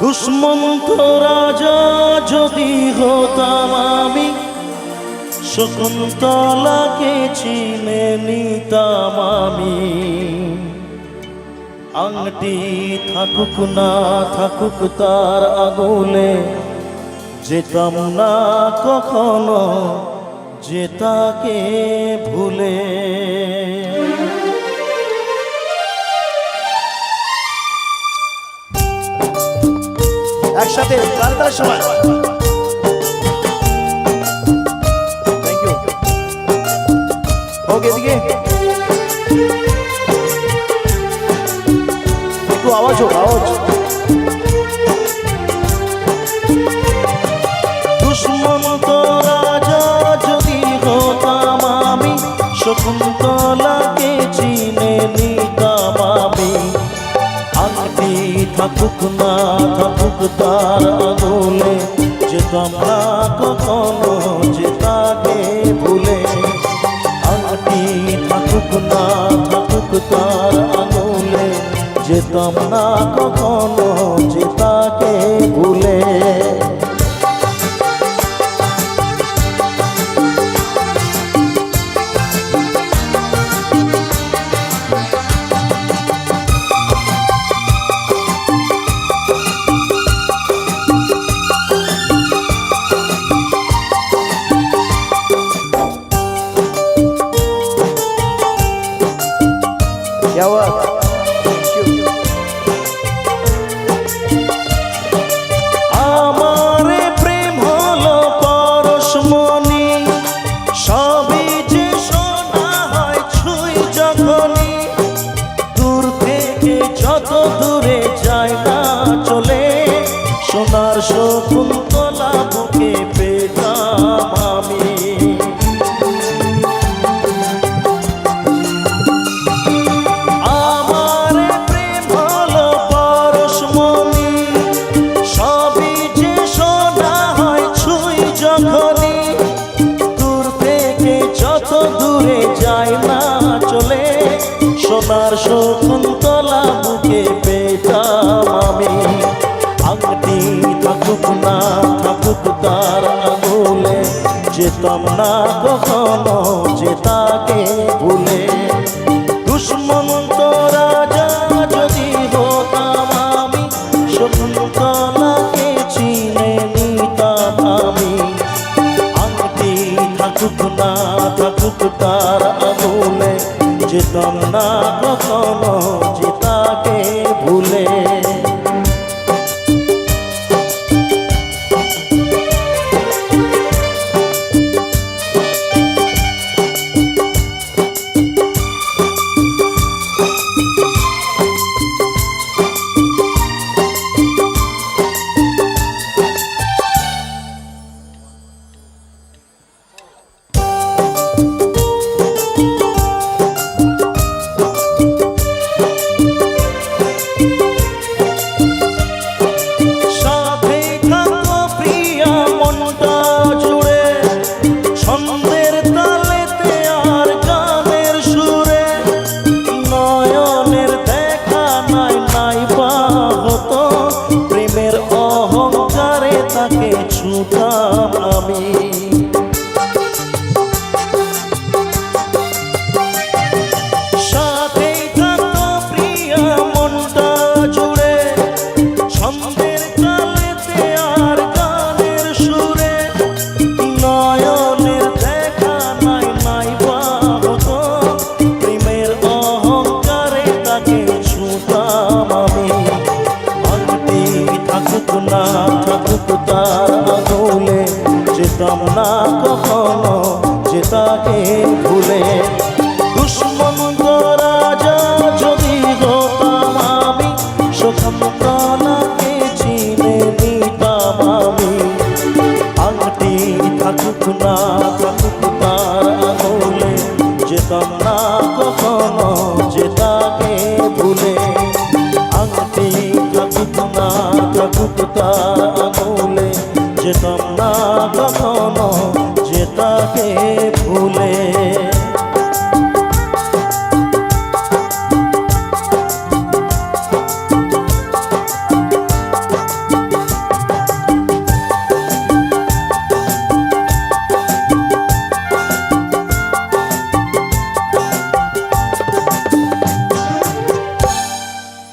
দুষ্মন্ত রাজা যদি হতাম আমি, শকুন্তলাকে চিনে নিতাম আমি। আংটি থাকুক না থাকুক তার আঙুলে, যেতাম না কখনো যে তাকে ভুলে। একসাথে গানটার সময় থ্যাংক ইউ। ওকে, এদিকে একটু আওয়াজ হোক, আওয়াজ। দুষ্মন্ত রাজা যদি হতাম আমি, শকুন্তলাকে চিনে নিতাম আমি। আংটি থাকুক না থাকুক তার আঙুলে, যেতাম না কখনো যে তাকে ভুলে। আংটি থাকুক না থাকুক তার আঙুলে, যেতাম না কখনো যে তাকে ভুলে। আমারে প্রেম হলো পরশমণি, সবই যে শোনা হয় ছুঁই যখনই। দূর থেকে যত দূরে যায় না চলে, সোনার শকুন্তলা বুকে পেতাম আমি। দূর থেকে যত দূরে যায় না চলে, সোনার শকুন্তলা বুকে পেতাম আমি। আংটি থাকুক না থাকুক তার আঙুলে, যেতাম না কখনো যে তাকে ভুলে। দুষ্মন্ত রাজা যদি হতাম আমি, শকুন্তলাকে চিনে নিতাম আমি। আংটি থাকুক না থাকুক তার আঙুলে, যেতাম না কখনো যে তাকে ভুলে। ছুটাম আমি। সাথেই থাকতো প্রিয়া মনটা জুড়ে, ছন্দের তালেতে আর গানের সুরে। নয়নের দেখা নাই নাই বা হতো, প্রেমের অহংকারে তাকে ছুটাম আমি। আংটি থাকুক না থাকুক তার আঙুলে, যেতাম না কখনো যে তাকে ভুলে। দুষ্মন্ত রাজা যদি হতাম আমি, শকুন্তলাকে চিনে নিতাম আমি। আংটি থাকুক না থাকুক তার আঙুলে, যেতাম না কখনো যে তাকে ভুলে। আংটি থাকুক না থাকুক তার